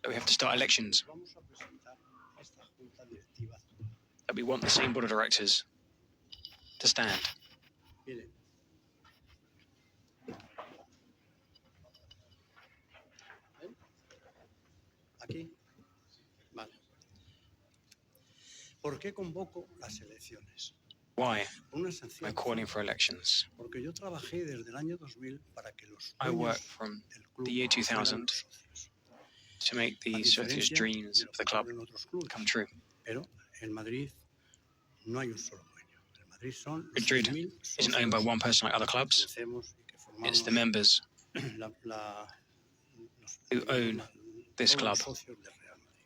that we have to start elections, that we want the same board of directors to stand. Aquí. Vale. ¿Por qué convoco las elecciones? Why am I calling for elections? Porque yo trabajé desde el año 2000 para que los I worked from the year 2000 to make the socios' dreams of the club come true. Pero en Madrid no hay un solo dueño. En Madrid son Madrid isn't owned by one person like other clubs. It's the members who own this club,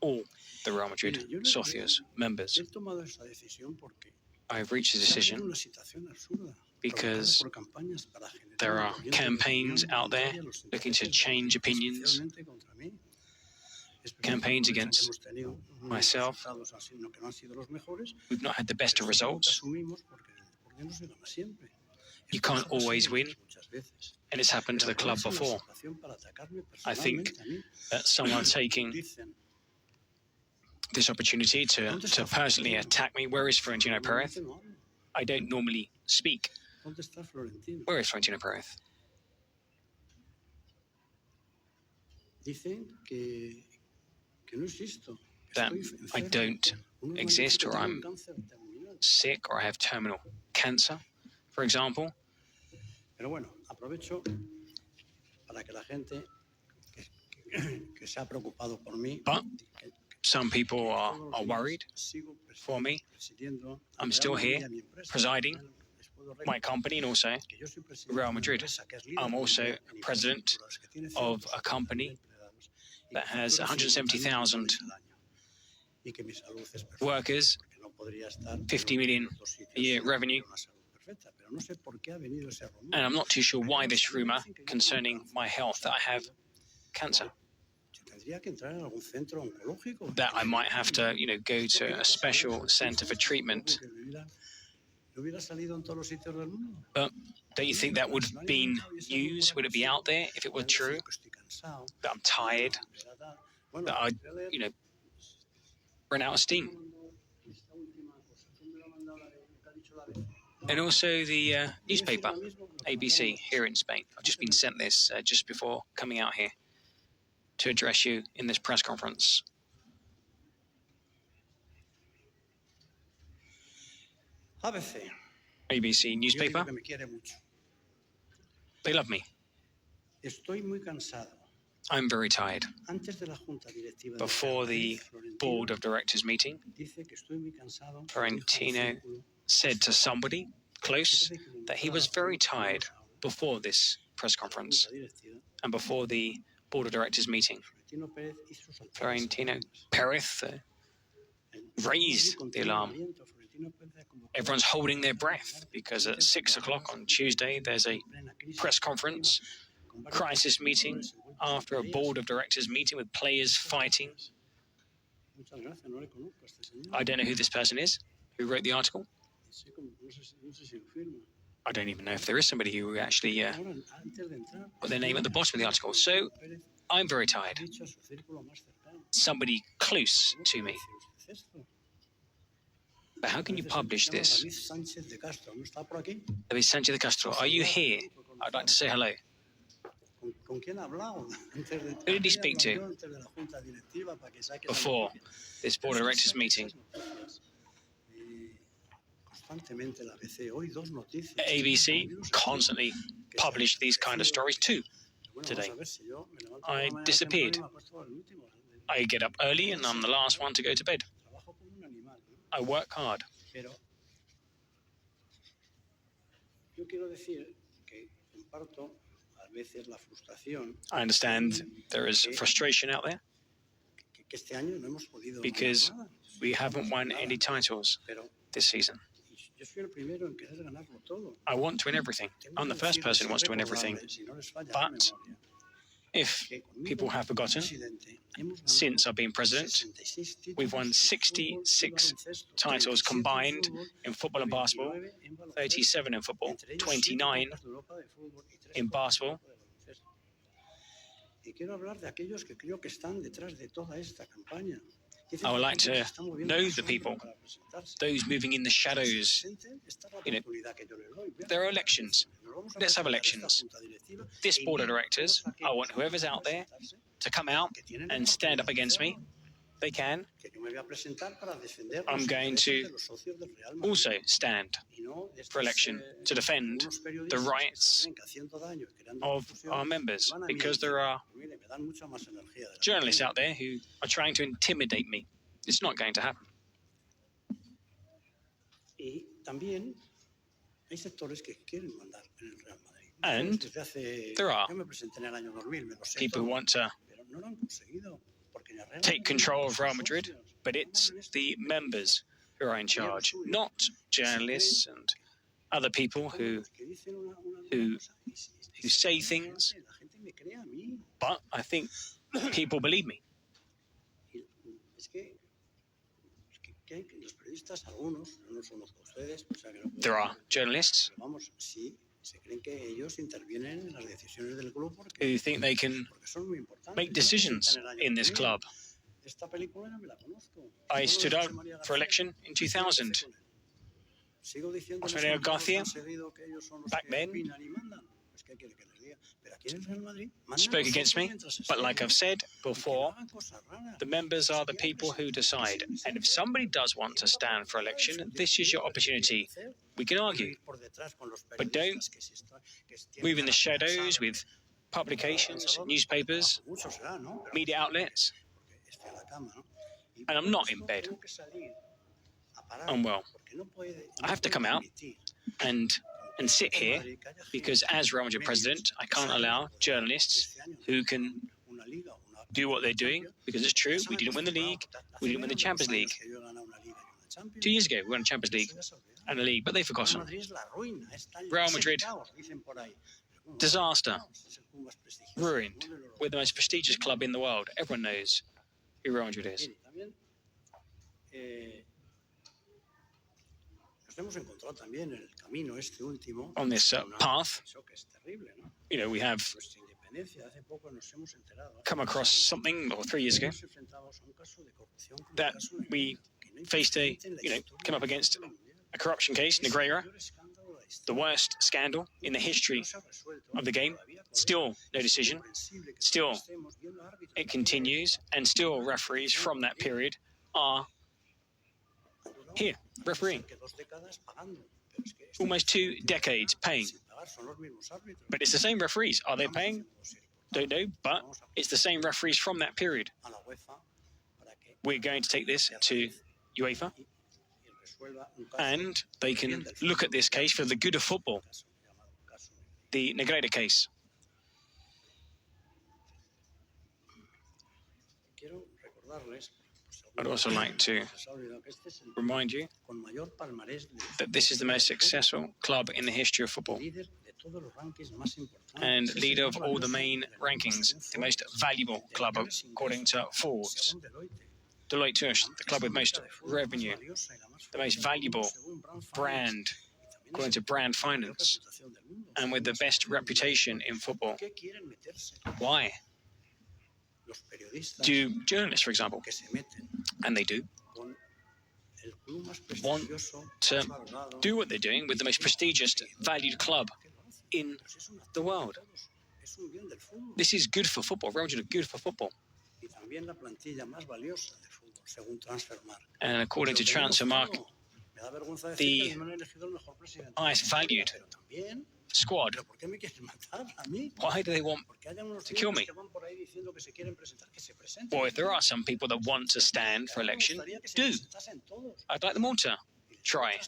all the Real Madrid socios, members. I've reached a decision because there are campaigns out there looking to change opinions, campaigns against myself. We've not had the best of results. You can't always win, and it's happened to the club before. I think that someone taking this opportunity to personally attack me. Where is Florentino Pérez? I don't normally speak. Where is Florentino Pérez? That I don't exist, or I'm sick, or I have terminal cancer, for example. But some people are worried for me. I'm still here, presiding my company and also Real Madrid. I'm also president of a company that has 170,000 workers, 50 million a year revenue. And I'm not too sure why this rumor concerning my health, that I have cancer, that I might have to, go to a special center for treatment. But don't you think that would have been news? Would it be out there if it were true? That I'm tired, that I, run out of steam. And also the newspaper, ABC, here in Spain. I've just been sent this just before coming out here to address you in this press conference. ABC newspaper. They love me. I'm very tired. Before the board of directors meeting, Florentino said to somebody close that he was very tired before this press conference and before the board of directors meeting. Florentino Pérez raised the alarm. Everyone's holding their breath because at 6 o'clock on Tuesday there's a press conference, crisis meeting after a board of directors meeting with players fighting. I don't know who this person is who wrote the article. I don't even know if there is somebody who actually put their name at the bottom of the article. So I'm very tired. Somebody close to me. But how can you publish this? David Sanchez de Castro, are you here? I'd like to say hello. Who did he speak to before this board of directors meeting? ABC constantly published these kind of stories too. Today, I disappeared. I get up early and I'm the last one to go to bed. I work hard. I understand there is frustration out there because we haven't won any titles this season. I want to win everything. I'm the first person who wants to win everything. But if people have forgotten, since I've been president, we've won 66 titles combined in football and basketball, 37 in football, 29 in basketball, I would like to know the people, those moving in the shadows. There are elections. Let's have elections. This board of directors, I want whoever's out there to come out and stand up against me. They can. I'm going to also stand for election to defend the rights of our members, because there are journalists out there who are trying to intimidate me. It's not going to happen. And there are people who want to take control of Real Madrid, but it's the members who are in charge, not journalists and other people who say things. But I think people believe me. There are journalists who think they can make decisions in this club. I stood up for election in 2000. Osvaldo Garcia, back then, spoke against me, but like I've said before, the members are the people who decide. And if somebody does want to stand for election, this is your opportunity. We can argue, but don't move in the shadows with publications, newspapers, media outlets. And I'm not in bed. I'm well. I have to come out and sit here, because as Real Madrid president, I can't allow journalists who can do what they're doing, because it's true, we didn't win the league, we didn't win the Champions League. 2 years ago, we won a Champions League and a league, but they've forgotten. Real Madrid, disaster, ruined. We're the most prestigious club in the world. Everyone knows who Real Madrid is. On this path, we have come across something, or 3 years ago, that we faced came up against a corruption case, Negreira, the worst scandal in the history of the game. Still no decision. Still it continues, and still referees from that period are here, refereeing. Almost 2 decades paying. But it's the same referees. Are they paying? Don't know, but it's the same referees from that period. We're going to take this to UEFA, and they can look at this case for the good of football. The Negreira case. I'd also like to remind you that this is the most successful club in the history of football, and leader of all the main rankings, the most valuable club according to Forbes. Deloitte Touche, the club with most revenue, the most valuable brand according to Brand Finance, and with the best reputation in football. Why do journalists, for example, and they do, want to do what they're doing with the most prestigious, valued club in the world? This is good for football. Real Madrid are good for football. And according to Transfermarkt, the highest valued squad. Why do they want to kill me? Well, if there are some people that want to stand for election, do. I'd like them all to try.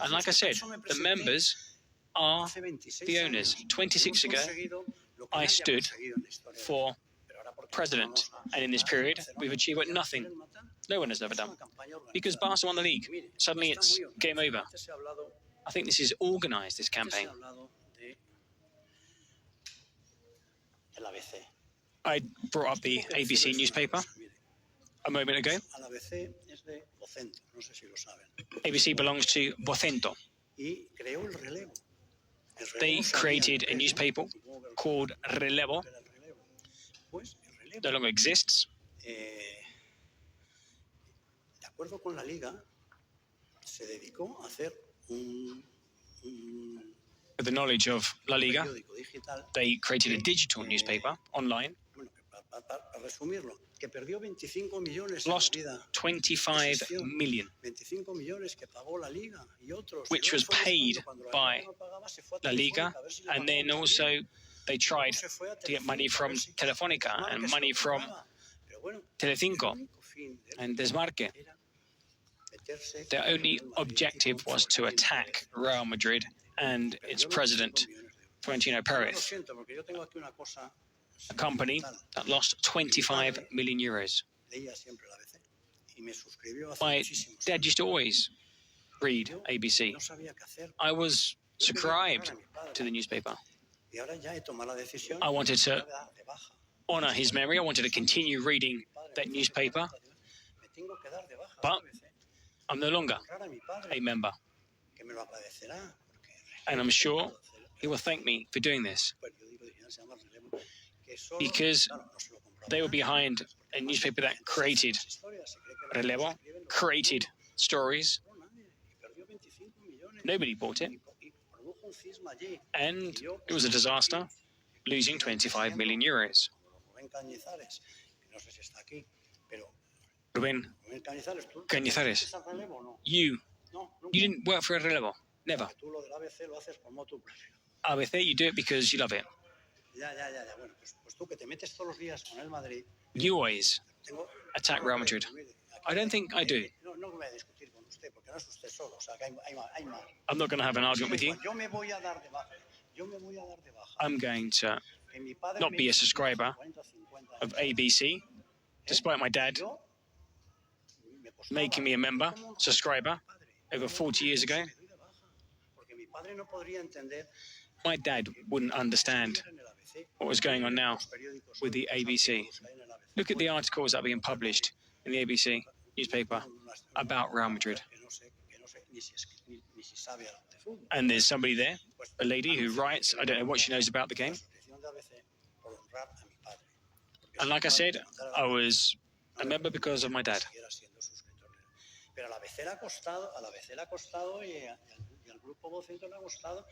And like I said, the members are the owners. 26 ago, I stood for president, and in this period, we've achieved nothing. No one has ever done. Because Barca won the league. Suddenly it's game over. I think this is organised, this campaign. I brought up the ABC newspaper a moment ago. ABC belongs to Vocento. They created a newspaper called Relevo. No longer exists. De acuerdo con la Liga, se dedicó a hacer With the knowledge of La Liga, periódico digital. they created a digital newspaper online. Bueno, para resumirlo, que perdió 25 millones Lost en la vida. 25 million, 25 milloons que pagó la Liga y otros. which was paid by La Liga, and then also they tried to get money from Telefónica and money from Telecinco and Desmarque. Their only objective was to attack Real Madrid and its president, Florentino Pérez, a company that lost 25 million euros. My dad used to always read ABC. I was subscribed to the newspaper. I wanted to honor his memory. I wanted to continue reading that newspaper, but I'm no longer a member. And I'm sure he will thank me for doing this, because they were behind a newspaper that created Relevo, created stories. Nobody bought it, and it was a disaster, losing 25 million euros. Rubén Cañizares, you didn't work for Relevo, never. ABC, you do it because you love it. You always attack Real Madrid. I don't think I do. I'm not going to have an argument with you. I'm going to not be a subscriber of ABC, despite my dad making me a member, subscriber, over 40 years ago. My dad wouldn't understand what was going on now with the ABC. Look at the articles that are being published in the ABC newspaper about Real Madrid. And there's somebody there, a lady who writes, I don't know what she knows about the game. And like I said, I was a member because of my dad. Pero a la ABC le ha costado y al grupo Vocento le ha costado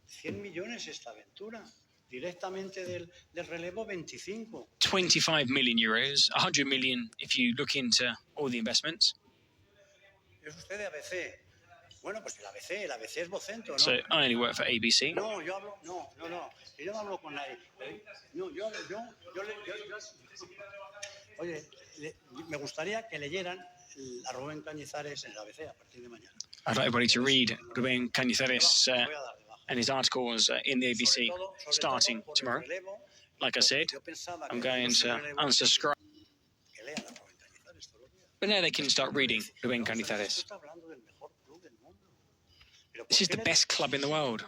100 millones esta aventura. Directamente del Relevo 25. 25 million euros, 100 million if you look into all the investments. ¿Es usted de ABC? Bueno, pues el ABC es Vocento, ¿no? So I only work for ABC. No, yo hablo, no. Yo no hablo con nadie. No, yo oye, me gustaría que leyeran a Rubén Cañizares en el ABC a partir de mañana. I'd like everybody to read Rubén Cañizares and his articles in the ABC starting tomorrow. Like I said, I'm going to unsubscribe. But now they can start reading Rubén Cañizares. This is the best club in the world.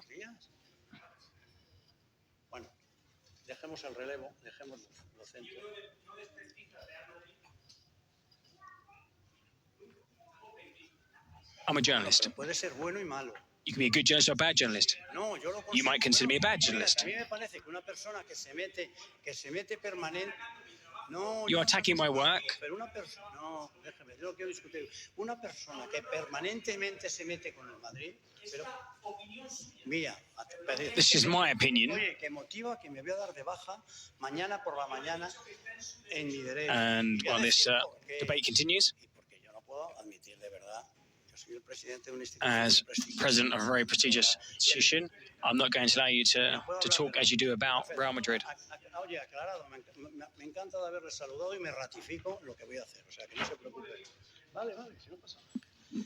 Bueno, dejemos el Relevo, dejemos los centros. I'm a journalist. Puede ser bueno y malo. You can be a good journalist or a bad journalist. You might consider me a bad journalist. You're attacking my work. Una persona que permanentemente se mete con el Madrid, This is my opinion. And while this debate continues, as president of a very prestigious institution, I'm not going to allow you to talk as you do about Real Madrid.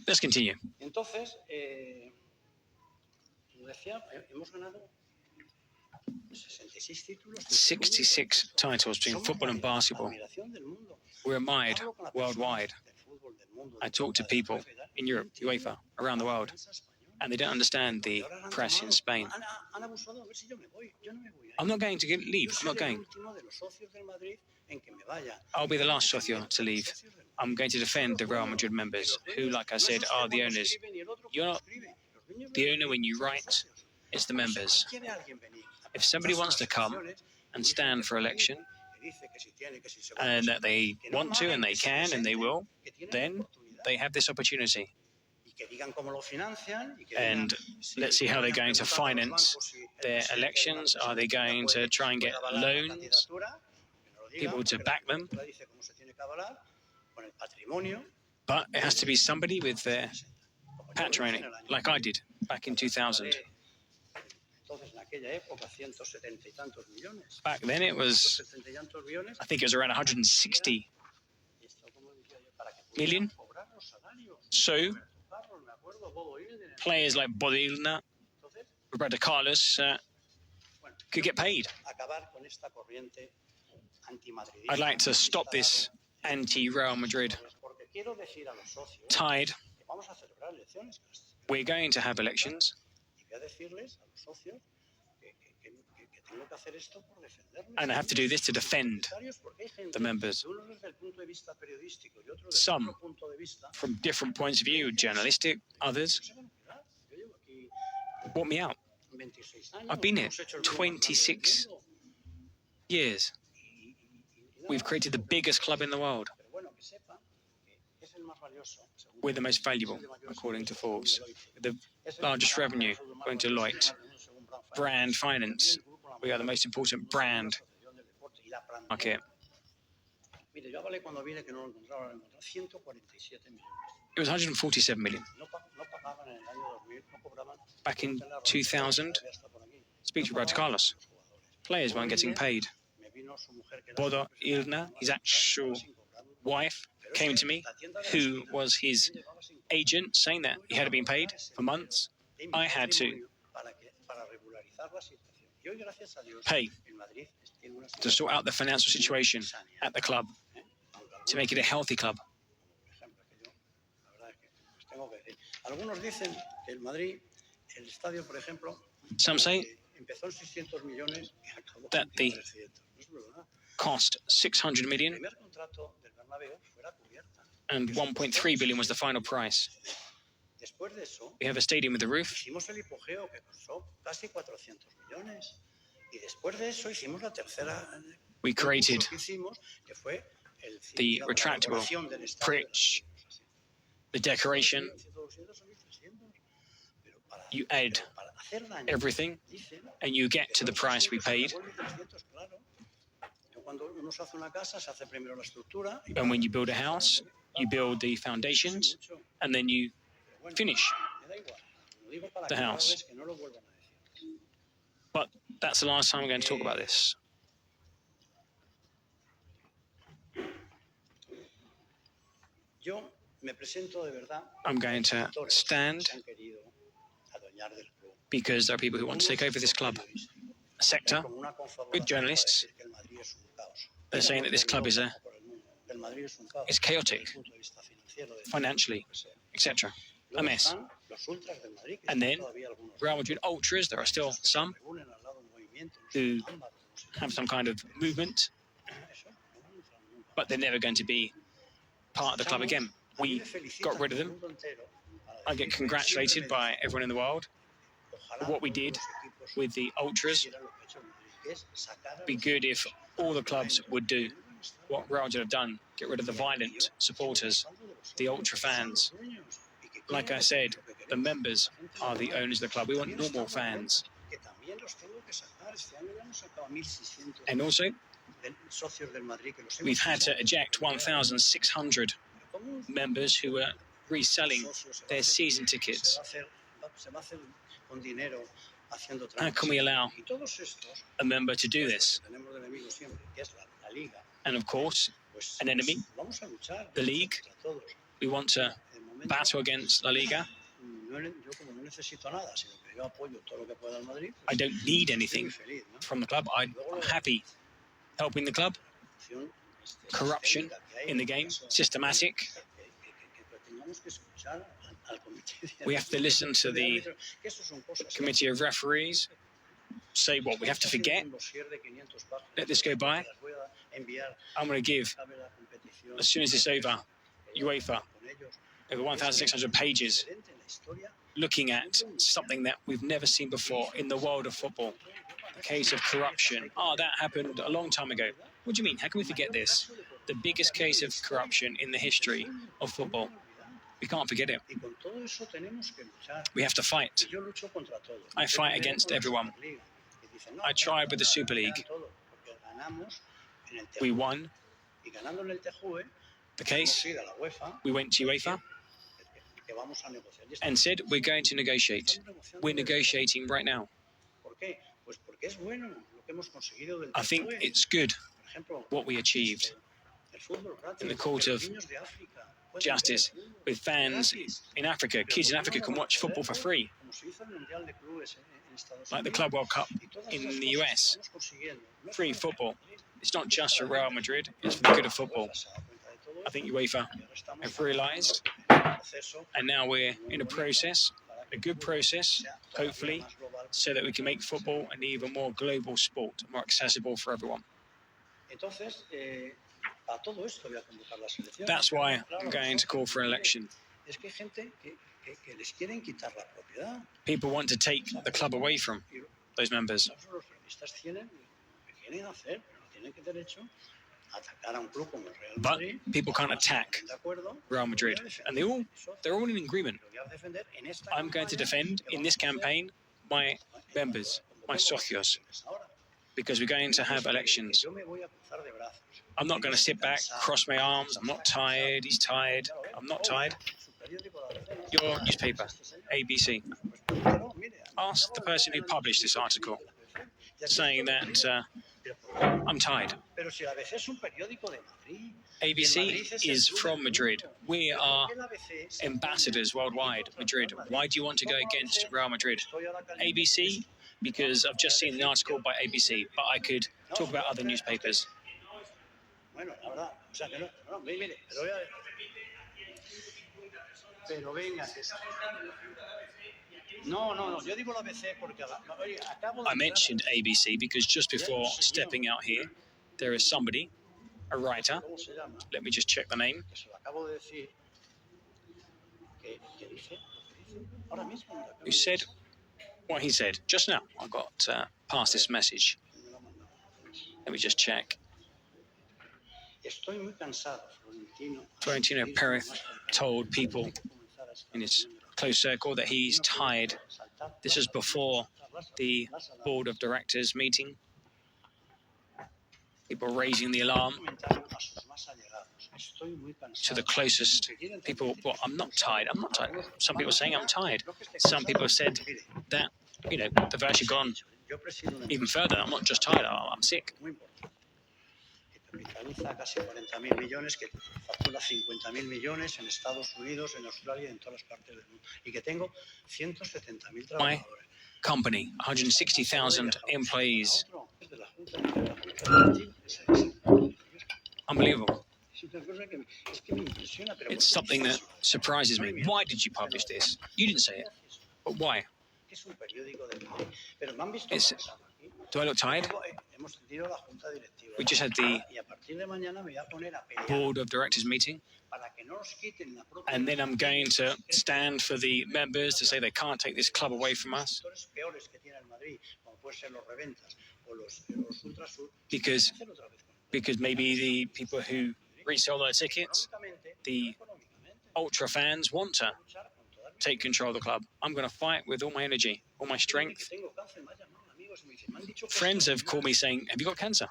Let's continue. 66 titles between football and basketball. We're admired worldwide. I talk to people in Europe, UEFA, around the world, and they don't understand the press in Spain. I'm not going to leave. I'm not going. I'll be the last socio to leave. I'm going to defend the Real Madrid members, who, like I said, are the owners. You're not the owner when you write It's the members. If somebody wants to come and stand for election, and that they want to and they can and they will, then they have this opportunity. And let's see how they're going to finance their elections. Are they going to try and get loans, people to back them? But it has to be somebody with their patrimony, like I did back in 2000. Back then it was, I think it was around 160 million. So players like Bodilna, Roberto Carlos could get paid. I'd like to stop this anti-Real Madrid tide. We're going to have elections. And I have to do this to defend the members. Some from different points of view, journalistic, others bought me out. I've been here 26 years. We've created the biggest club in the world. We're the most valuable, according to Forbes. The largest revenue, according to Deloitte. Brand finance. We are the most important brand market. It was 147 million. Back in 2000, speak to Roberto Carlos. Players weren't getting paid. Bodo Ilna, his actual wife, came to me, who was his agent, saying that he hadn't been paid for months. I had to pay to sort out the financial situation at the club, to make it a healthy club. Some say that the cost 600 million and 1.3 billion was the final price. We have a stadium with a roof. We created the retractable pitch, the decoration. You add everything and you get to the price we paid. And when you build a house, you build the foundations and then you finish the house. But that's the last time I'm going to talk about this. I'm going to stand because there are people who want to take over this club. A sector, good journalists, they're saying that this club is chaotic, financially, etc. A mess. And then Real Madrid ultras, there are still some who have some kind of movement, but they're never going to be part of the club again. We got rid of them. I get congratulated by everyone in the world for what we did with the ultras. It'd be good if all the clubs would do what Real Madrid have done, get rid of the violent supporters, the ultra fans. Like I said, the members are the owners of the club. We want normal fans. And also, we've had to eject 1,600 members who were reselling their season tickets. How can we allow a member to do this? And of course, an enemy, the league. We want to battle against La Liga. I don't need anything from the club. I'm happy helping the club. Corruption in the game, systematic. We have to listen to the committee of referees, say what we have to forget, let this go by. I'm going to give, as soon as it's over, UEFA over 1,600 pages, looking at something that we've never seen before in the world of football. The case of corruption. That happened a long time ago. What do you mean? How can we forget this? The biggest case of corruption in the history of football. We can't forget it. We have to fight. I fight against everyone. I tried with the Super League. We won the case. We went to UEFA and said we're going to negotiate. We're negotiating right now. I think it's good what we achieved in the court of justice with fans in Africa. Kids in Africa can watch football for free, like the Club World Cup in the US. Free football. It's not just for Real Madrid, it's for the good of football. I think UEFA have realised, and now we're in a process, a good process, hopefully, so that we can make football an even more global sport, more accessible for everyone. That's why I'm going to call for an election. People want to take the club away from those members. But people can't attack Real Madrid, and they're all in agreement. I'm going to defend in this campaign my members, my socios, because we're going to have elections. I'm not going to sit back, cross my arms. I'm not tired. He's tired. I'm not tired. Your newspaper, ABC, asked the person who published this article, saying that I'm tired. ABC is from Madrid. We are ambassadors worldwide, Madrid. Why do you want to go against Real Madrid? ABC, because I've just seen the article by ABC, but I could talk about other newspapers. I mentioned ABC because just before stepping out here, there is somebody, a writer, let me just check the name, who said what he said just now. I got past this message. Let me just check. Florentino Pérez told people in his close circle that he's tired. This is before the board of directors meeting. People raising the alarm to the closest people. Well, I'm not tired. I'm not tired. Some people are saying I'm tired. Some people have said that, they've actually gone even further. I'm not just tired. I'm sick. Capitaliza casi 40.000 millones, que factura 50.000 millones en Estados Unidos, en Australia y en todas las partes del mundo. Y que tengo 170.000 trabajadores. My company, 160,000 employees. Unbelievable. It's something that surprises me. Why did you publish this? You didn't say it, but why? Do I look tired? We just had the board of directors meeting, and then I'm going to stand for the members to say they can't take this club away from us. Because maybe the people who resell their tickets, the ultra fans, want to take control of the club. I'm going to fight with all my energy, all my strength. Friends have called me saying, "Have you got cancer?"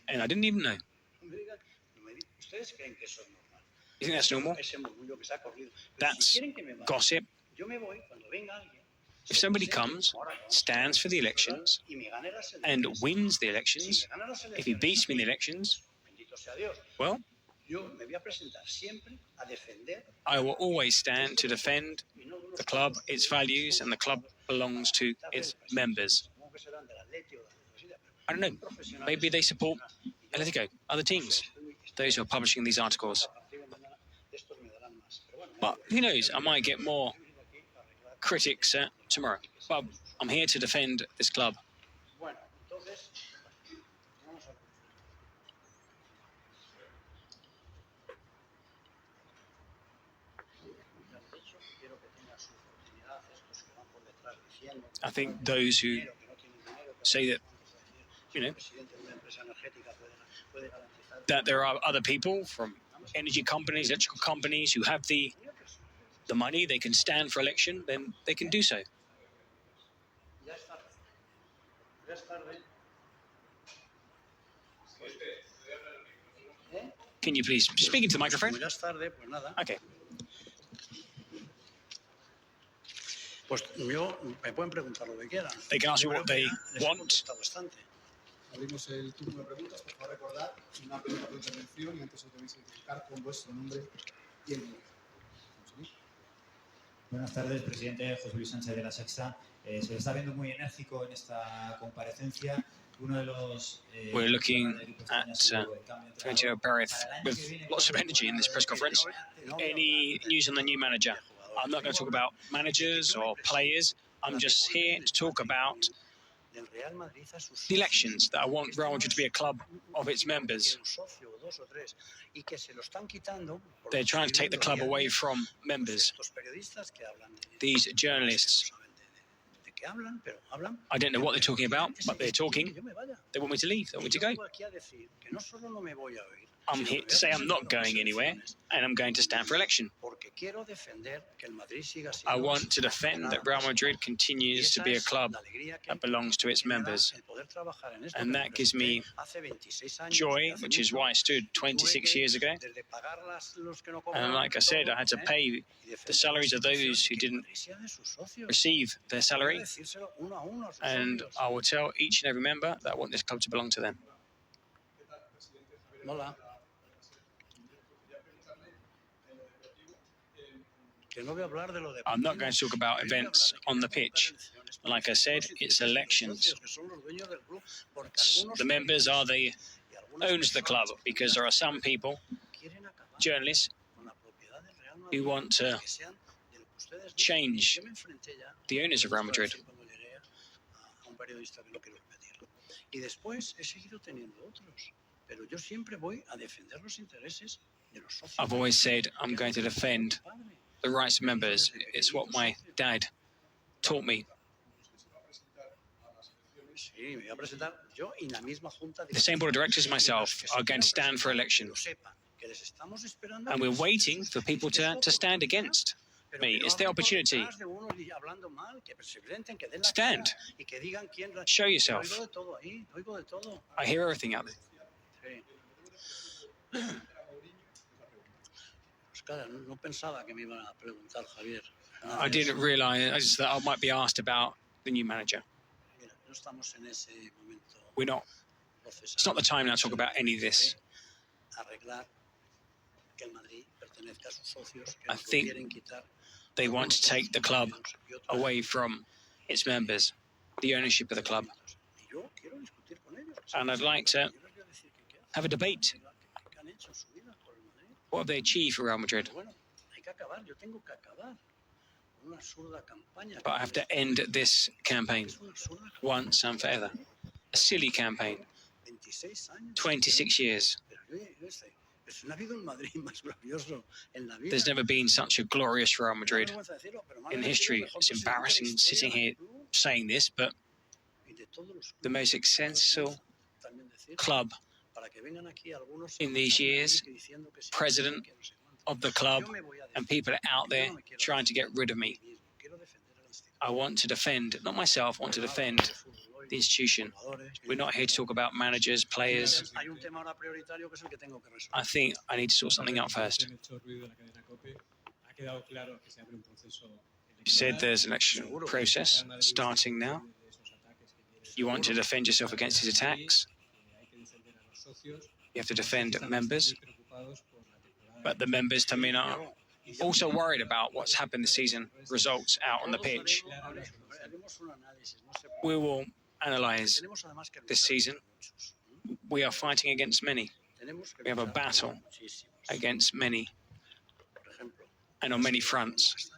And I didn't even know. You think that's normal? That's gossip. If somebody comes, stands for the elections, and wins the elections, if he beats me in the elections, well, I will always stand to defend the club, its values, and the club belongs to its members. I don't know, maybe they support Atletico, other teams, those who are publishing these articles. But who knows, I might get more critics tomorrow. But I'm here to defend this club. I think those who say that, that there are other people from energy companies, electrical companies who have the money, they can stand for election, then they can do so. Can you please speak into the microphone? Okay. They can ask me what they want. Abrimos el turno de preguntas. Por favor, recordad una pregunta por intervención y antes os debéis identificar con vuestro nombre y el número. Buenas tardes, presidente José Luis Sánchez de La Sexta. Se le está viendo muy enérgico en esta comparecencia. Uno de los. We're looking at Florentino Pérez with lots of energy in this press conference. Any news on the new manager? I'm not going to talk about managers or players. I'm just here to talk about the elections, that I want Real Madrid to be a club of its members. They're trying to take the club away from members. These journalists, I don't know what they're talking about, but they're talking. They want me to leave. They want me to go. I'm here to say I'm not going anywhere, and I'm going to stand for election. I want to defend that Real Madrid continues to be a club that belongs to its members. And that gives me joy, which is why I stood 26 years ago. And like I said, I had to pay the salaries of those who didn't receive their salary. And I will tell each and every member that I want this club to belong to them. I'm not going to talk about events on the pitch. Like I said, it's elections. The members are the owners of the club, because there are some people, journalists, who want to change the owners of Real Madrid. I've always said I'm going to defend the rights of members. It's what my dad taught me. The same board of directors and myself are going to stand for election. And we're waiting for people to stand against me. It's the opportunity. Stand. Show yourself. I hear everything out there. I didn't realize, I just thought I might be asked about the new manager. We're not. It's not the time now to talk about any of this. I think they want to take the club away from its members, the ownership of the club. And I'd like to have a debate. What have they achieved for Real Madrid? But I have to end this campaign once and forever. A silly campaign. 26 years. There's never been such a glorious Real Madrid in history. It's embarrassing sitting here saying this, but the most successful club in these years, president of the club, and people are out there trying to get rid of me. I want to defend, not myself, I want to defend the institution. We're not here to talk about managers, players. I think I need to sort something out first. You said there's an election process starting now. You want to defend yourself against these attacks. You have to defend members. But the members, to me, are also worried about what's happened this season, results out on the pitch. We will analyse this season. We are fighting against many. We have a battle against many and on many fronts.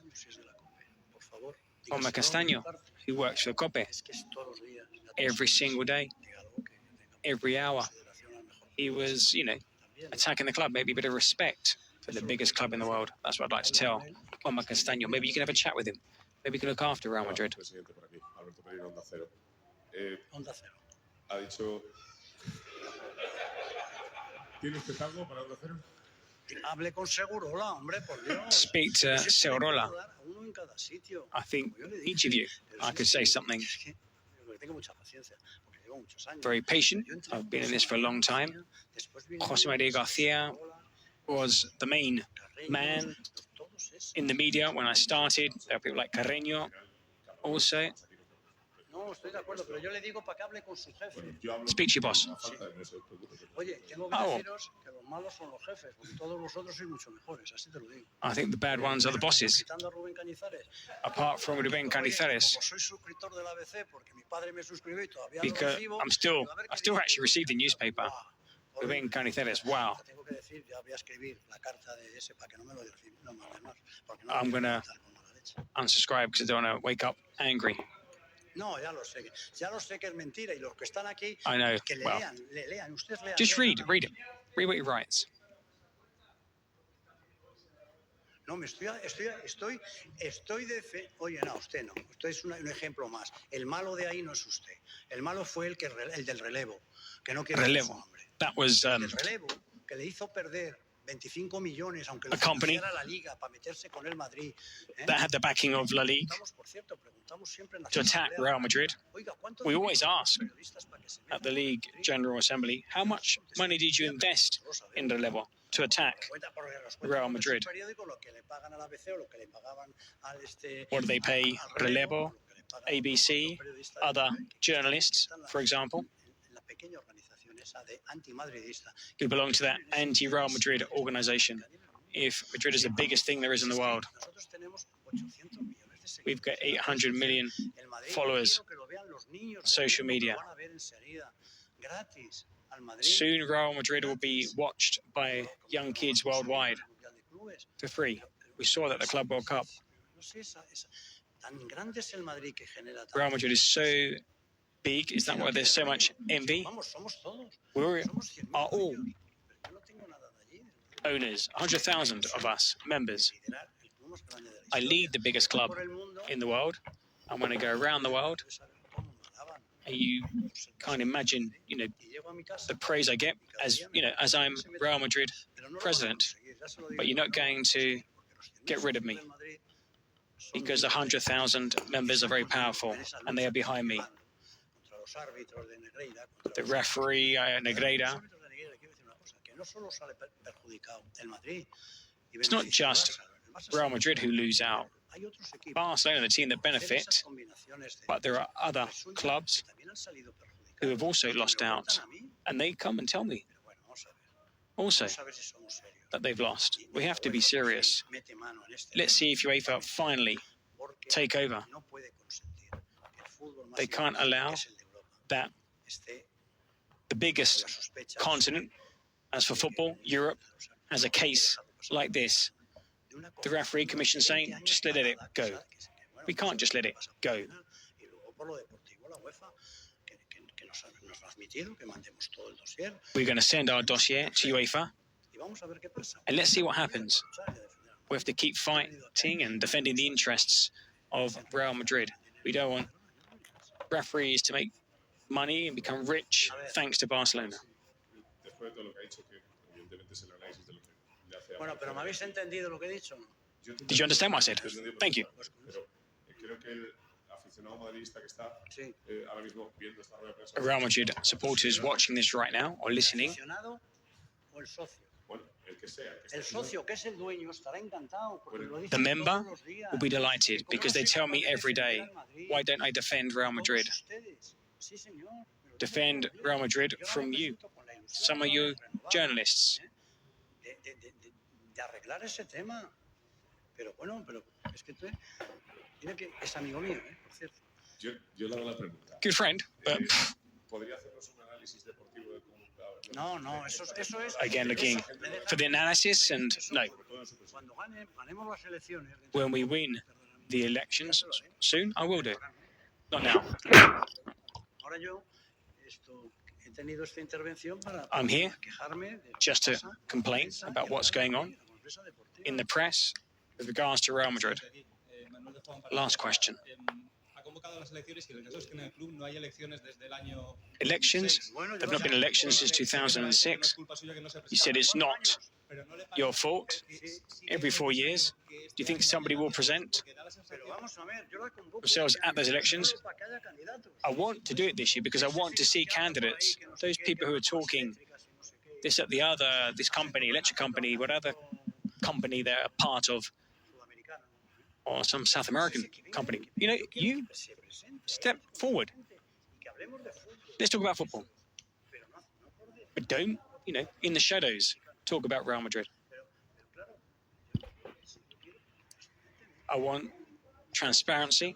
Juanma Castaño, who works for the COPE, every single day, every hour, he was, attacking the club. Maybe a bit of respect for the biggest club in the world. That's what I'd like to tell Juanma Castaño. Maybe you can have a chat with him. maybe can look after Real Madrid. Presidente por aquí, Alberto Pereira, Onda Cero. Onda Cero. Ha dicho... ¿Tiene usted algo para Onda Cero? Hable con Segurola, hombre, por Dios. Speak to Segurola. Uno en cada sitio. I think Como yo le each of you, Pero I sí, could sí, say something. es que tengo mucha paciencia, porque llevo muchos años. Very patient. Yo entré I've been in con this for a long time. después vino José María García Segurola, was the main Carreño, man todos esos. in the media when I started. There were people like Carreño also. No, estoy de acuerdo, pero yo le digo para que hable con su jefe. Yo hablo Speak to your boss. con la falta de no se preocupe. Oye, tengo que Oh. deciros que los malos son los jefes, porque todos vosotros sois mucho mejores, así te lo digo. I think the bad ones are the bosses. Quitando a Rubén Cañizares. Apart from Rubén Oye, Canizares, como soy suscriptor del ABC, porque mi padre me suscribió y todavía lo because recibo. I still digo, actually received the newspaper. Guau, Rubén Canizares, wow. te tengo que decir, ya voy a escribir la carta de ese para que no me lo diga, no me hable más, porque no I'm me gonna- quiero con mala leche. Unsubscribe because I don't want to wake up angry. No, ya lo sé que es mentira y los que están aquí I know. que le Well, lean, ustedes lean. just read lean. it. Read what he writes. No, Oye, no, usted no. Usted es un ejemplo más. El malo de ahí no es usted. El malo fue el del relevo, que no quiere decir su Relevo. nombre. That was El relevo, que le hizo perder 25 millones, aunque A lo company financiara la Liga para meterse con el Madrid. that had the backing of La Liga Preguntamos siempre en la to attack Asamblea, Real Madrid. oiga, ¿cuánto We dinero always los ask periodistas para que se at the metan League con el Madrid? General Assembly, how much money did you invest in Relevo to attack Real Madrid? Lo que le pagan al ABC o lo que le pagaban al What do they pay al Relevo, lo que le pagan a ABC, los periodistas other que journalists, están for example, en la pequeña organización esa de antimadridista. who belong to that anti-Real Madrid organization? If Madrid is the biggest thing there is in the world, Nosotros tenemos 800 millones de seguidores. we've got 800 million El Madrid, followers, quiero que lo vean los niños, social media. lo van a ver enseguida, gratis, al Madrid. Soon Real Madrid will be watched by young kids worldwide for free. We saw that at the Club World Cup. No sé, tan grande es el Madrid que genera tanto. Real Madrid is so big. Is that why there's so much envy? Vamos, somos todos. We Somos 100.000 are all socios, pero yo no tengo nada de allí. owners, 100,000 of us, members. Liderar el club más grande de la I historia. lead the biggest club Por el mundo, in the world. I'm going to go around the world, pues, cómo me alaban. and you can't imagine, Y llego a mi casa, the praise I get as as I'm Real Madrid pero no lo van a president. conseguir, ya se lo digo. But you're not going to Porque los 100.000 get rid of me, socios del Madrid son because the millones. 100,000 members are very powerful, and they are behind me. Contra los árbitros de Negreira, contra The los referee, Negreira, árbitros de Negreira, quiero decir una cosa, que no solo sale perjudicado el Madrid. Y It's not beneficia al just Barça, el Barça Real sí, Madrid who lose out. hay otros equipos Barcelona, the team that que hacen esas benefit, combinaciones de- but there are other resulta clubs que también han salido perjudicados. who have also Y me lost lo out, cuentan a mí, and they come and tell me pero bueno, vamos a ver. also Vamos a ver si somos serios. that they've lost. Y We have to be UEFA, serious. mete mano en este Let's see if tema, UEFA finally porque take over. no puede consentir que el fútbol más They can't importante, allow que es el de Europa, that esté the con biggest las sospechas continent, as for de que football, Europe, has a case like this. de una The referee commission saying, 20 años just let it parada, go. que bueno, We can't just let it pasa por go. penal. Y luego por lo deportivo, la UEFA, que nos ha admitido que mandemos todo el dossier We're going to send our dossier to UEFA, y vamos a ver qué pasa. and let's see what happens. We have to keep fighting and defending the interests of Real Madrid. We don't want referees to make money and become rich thanks to Barcelona. Después de todo lo que ha dicho, que evidentemente es el análisis de lo que le hace a Bueno, pero ¿me habéis entendido lo que he dicho? Yo te Did you understand what I said? entendí Thank you. Pero creo que el aficionado madridista que está Sí. ahora mismo viendo esta rueda de prensa, Real Madrid supporters watching this right now or listening, ¿Aficionado o el socio? bueno, el que sea, que El esté socio, que es el dueño, estará encantado porque lo dice the member todos los días. will be delighted because they tell me every day, why don't I defend Real Madrid? Todos ustedes. Sí, señor. Me lo dicen Defend todos los días. Real Madrid Yo from me you, siento con la ilusión some of de you renovar, journalists. de arreglar ese tema. Pero bueno, pero es que mira que es amigo mío, por cierto. yo le hago la pregunta. Good friend, but ¿Podría hacernos un análisis deportivo de cómo No, eso es. again, looking for the analysis, and no, Cuando ganemos las elecciones. when we win the elections soon, I will do. Not now. Ahora yo he tenido esta intervención para I'm here quejarme de just to lo que pasa complain en la about what's prensa going on deportiva. in the press with regards to Real Madrid. Last question. Elections? There have not been elections since 2006. You said it's not your fault every 4 years. Do you think somebody will present themselves at those elections? I want to do it this year because I want to see candidates, those people who are talking this at the other, this company, electric company, whatever company they're a part of, or some South American company. You know, you step forward. Let's talk about football. But don't, you know, in the shadows, talk about Real Madrid. I want transparency.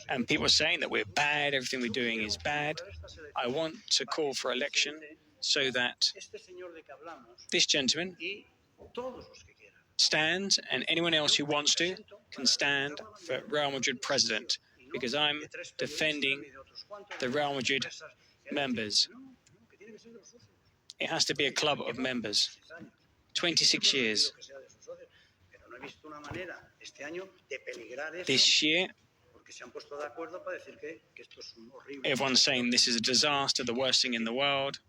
And people are saying that we're bad, everything we're doing is bad. I want to call for election so that this gentleman stands, and anyone else who wants to can stand for Real Madrid president, because I'm defending the Real Madrid members. It has to be a club of members. 26 years. This year, everyone's saying this is a disaster, the worst thing in the world.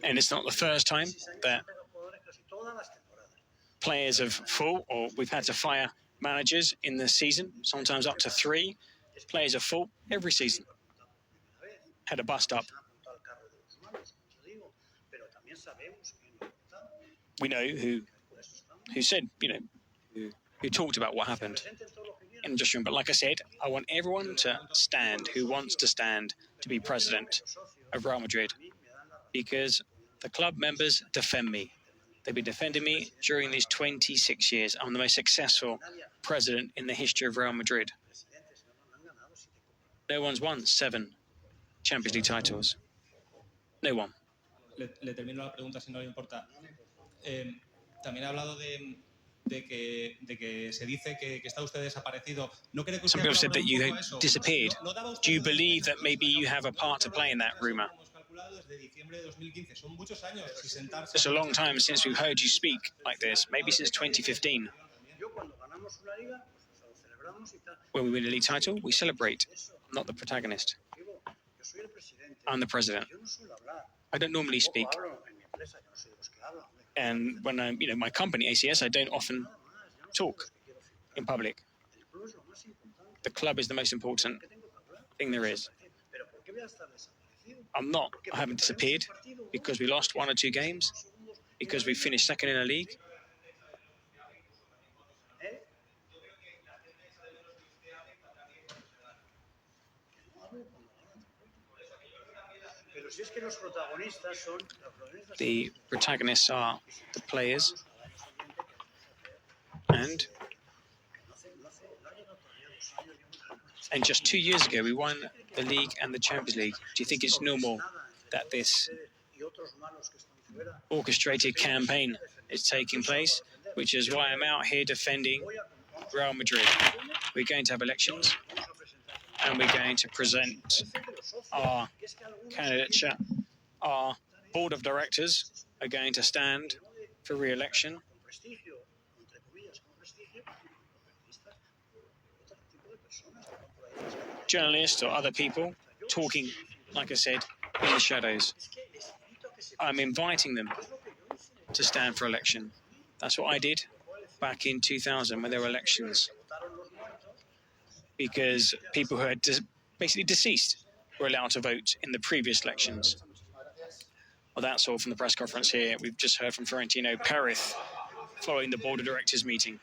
And it's not the first time that players have fought, or we've had to fire managers in the season, sometimes up to 3. Players have fought every season. Had a bust up. We know who said, you know, who talked about what happened in the dressing room. But like I said, I want everyone to stand who wants to stand to be president of Real Madrid, because the club members defend me. They've been defending me during these 26 years. I'm the most successful president in the history of Real Madrid. No one's won 7 Champions League titles. No one. Le termino la pregunta si no le importa. También ha hablado de que se dice que está usted desaparecido. ¿No cree que usted Some people said that you disappeared. Do you believe that maybe you have a part to play in that rumor? It's a long time since we've heard you speak like this, maybe since 2015. When we win a league title, we celebrate. I'm not the protagonist. I'm the president. I don't normally speak. And when I'm, you know, my company, ACS, I don't often talk in public. The club is the most important thing there is. I haven't disappeared because we lost 1 or 2 games, because we finished second in a league. The protagonists are the players, and just 2 years ago we won the league and the Champions League. Do you think it's normal that this orchestrated campaign is taking place, which is why I'm out here defending Real Madrid? We're going to have elections, and we're going to present our candidature. Our board of directors are going to stand for re-election. Journalists or other people talking, like I said, in the shadows. I'm inviting them to stand for election. That's what I did back in 2000 when there were elections, because people who had basically deceased were allowed to vote in the previous elections. Well, that's all from the press conference here. We've just heard from Florentino, Pérez, following the board of directors meeting.